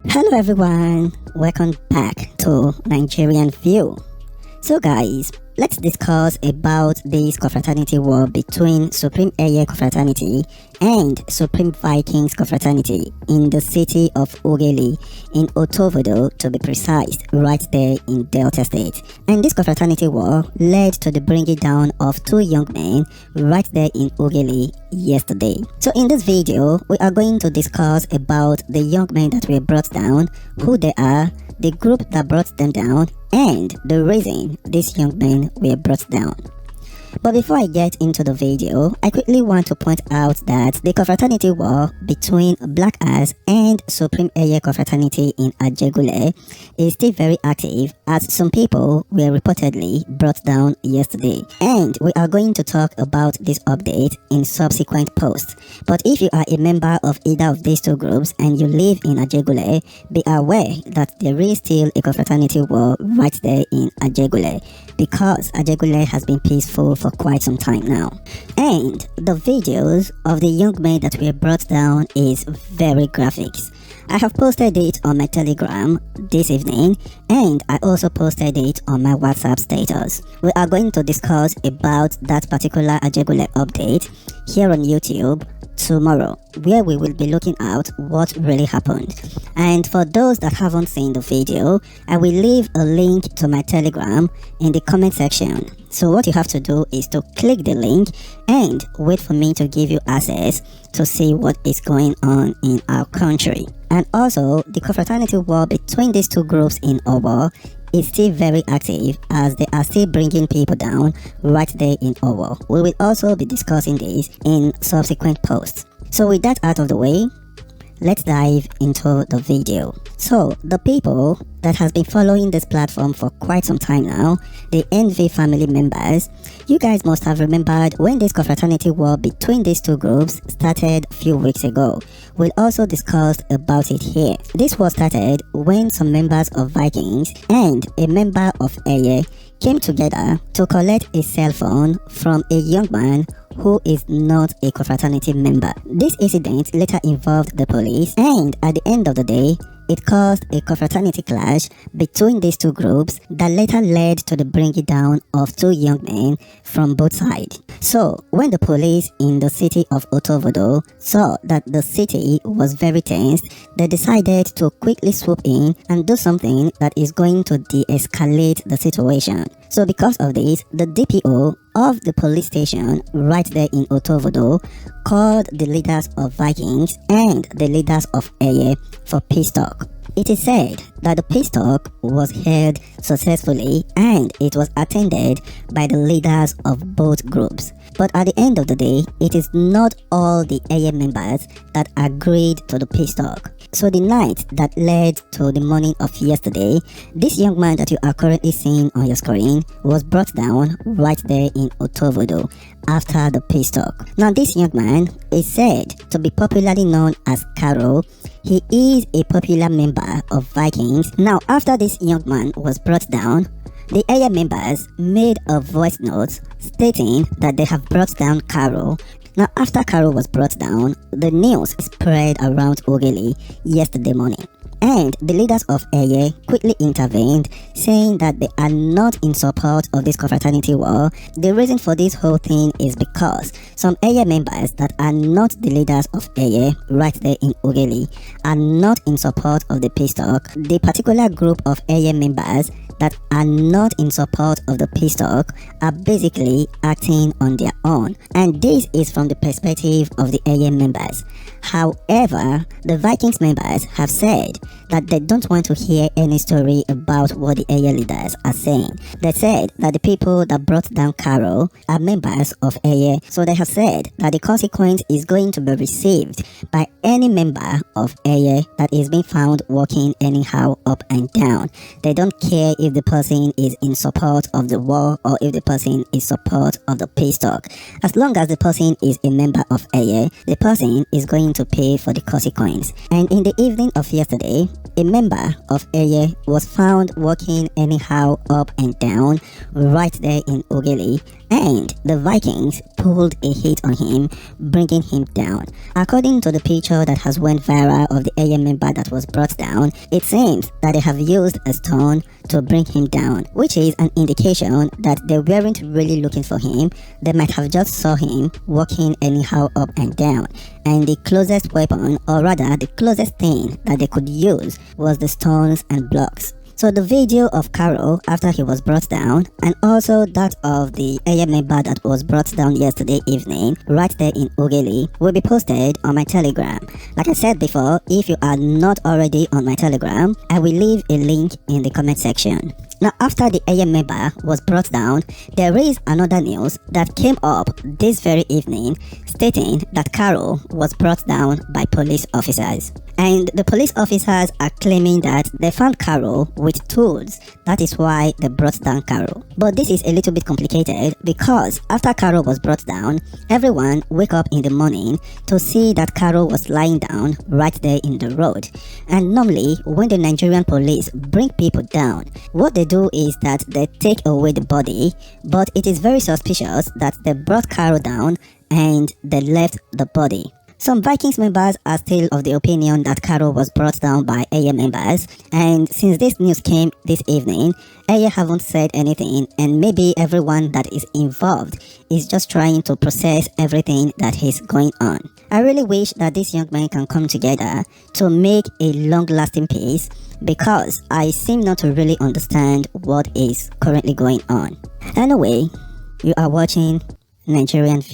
Hello everyone, welcome back to Nigerian View. So guys, let's discuss about this confraternity war between Supreme Eiye confraternity and Supreme Vikings confraternity in the city of Ughelli in Otovwodo, to be precise, right there in Delta State. And this confraternity war led to the bringing down of two young men right there in Ughelli yesterday. So in this video, we are going to discuss about the young men that were brought down, who they are, the group that brought them down, and the reason these young men were brought down. But before I get into the video, I quickly want to point out that the confraternity war between Black Ass and Supreme Eiye confraternity in Ughelli is still very active, as some people were reportedly brought down yesterday. And we are going to talk about this update in subsequent posts. But if you are a member of either of these two groups and you live in Ughelli, be aware that there is still a confraternity war right there in Ughelli, because Ughelli has been peaceful for quite some time now. And the videos of the young men that were brought down is very graphic. I have posted it on my Telegram this evening, and I also posted it on my WhatsApp status. We are going to discuss about that particular Ughelli update here on YouTube tomorrow, where we will be looking at what really happened. And for those that haven't seen the video, I will leave a link to my Telegram in the comment section. So what you have to do is to click the link and wait for me to give you access to see what is going on in our country. And also, the confraternity war between these two groups in Owo is still very active, as they are still bringing people down right there in Owo. We will also be discussing this in subsequent posts. So with that out of the way, let's dive into the video. So the people that has been following this platform for quite some time now, the NV family members, you guys must have remembered when this confraternity war between these two groups started a few weeks ago. We'll also discuss about it here. This was started when some members of Vikings and a member of Eiye came together to collect a cell phone from a young man who is not a confraternity member. This incident later involved the police, and at the end of the day, it caused a confraternity clash between these two groups that later led to the bringing down of two young men from both sides. So, when the police in the city of Otovwodo saw that the city was very tense, they decided to quickly swoop in and do something that is going to de-escalate the situation. So because of this, the DPO of the police station right there in Otovwodo called the leaders of Vikings and the leaders of Eiye for peace talk. It is said that the peace talk was held successfully and it was attended by the leaders of both groups. But at the end of the day, it is not all the Eiye members that agreed to the peace talk. So the night that led to the morning of yesterday, this young man that you are currently seeing on your screen was brought down right there in Otovwodo after the peace talk. Now this young man is said to be popularly known as Karo. He is a popular member of Vikings. Now after this young man was brought down, the Eiye members made a voice note stating that they have brought down Karo. Now after Karo was brought down, the news spread around Ughelli yesterday morning. And the leaders of Eiye quickly intervened, saying that they are not in support of this confraternity war. The reason for this whole thing is because some Eiye members that are not the leaders of Eiye right there in Ughelli are not in support of the peace talk. The particular group of Eiye members that are not in support of the peace talk are basically acting on their own, and this is from the perspective of the Eiye members. However, the Vikings members have said that they don't want to hear any story about what the Eiye leaders are saying. They said that the people that brought down Karo are members of Eiye, so they have said that the consequence is going to be received by any member of Eiye that is being found walking anyhow up and down. They don't care if the person is in support of the war or if the person is support of the peace talk. As long as the person is a member of Eiye, the person is going to pay for the consequence. And in the evening of yesterday, a member of Eiye was found walking anyhow up and down right there in Ughelli, and the Vikings pulled a hit on him, bringing him down. According to the picture that has went viral of the Eiye member that was brought down, it seems that they have used a stone to bring him down, which is an indication that they weren't really looking for him. They might have just saw him walking anyhow up and down, and the closest weapon, or rather the closest thing that they could use, was the stones and blocks. So the video of Karo after he was brought down, and also that of the Eiye member that was brought down yesterday evening right there in Ughelli, will be posted on my Telegram. Like I said before, if you are not already on my Telegram, I will leave a link in the comment section. Now, after the Eiye member was brought down, there is another news that came up this very evening stating that Karo was brought down by police officers. And the police officers are claiming that they found Karo with tools. That is why they brought down Karo. But this is a little bit complicated because after Karo was brought down, everyone wake up in the morning to see that Karo was lying down right there in the road. And normally, when the Nigerian police bring people down, what they do is that they take away the body, but it is very suspicious that they brought Karo down and they left the body. Some Vikings members are still of the opinion that Karo was brought down by Eiye members, and since this news came this evening, Eiye haven't said anything, and maybe everyone that is involved is just trying to process everything that is going on. I really wish that these young men can come together to make a long-lasting peace, because I seem not to really understand what is currently going on. Anyway, you are watching Nigerian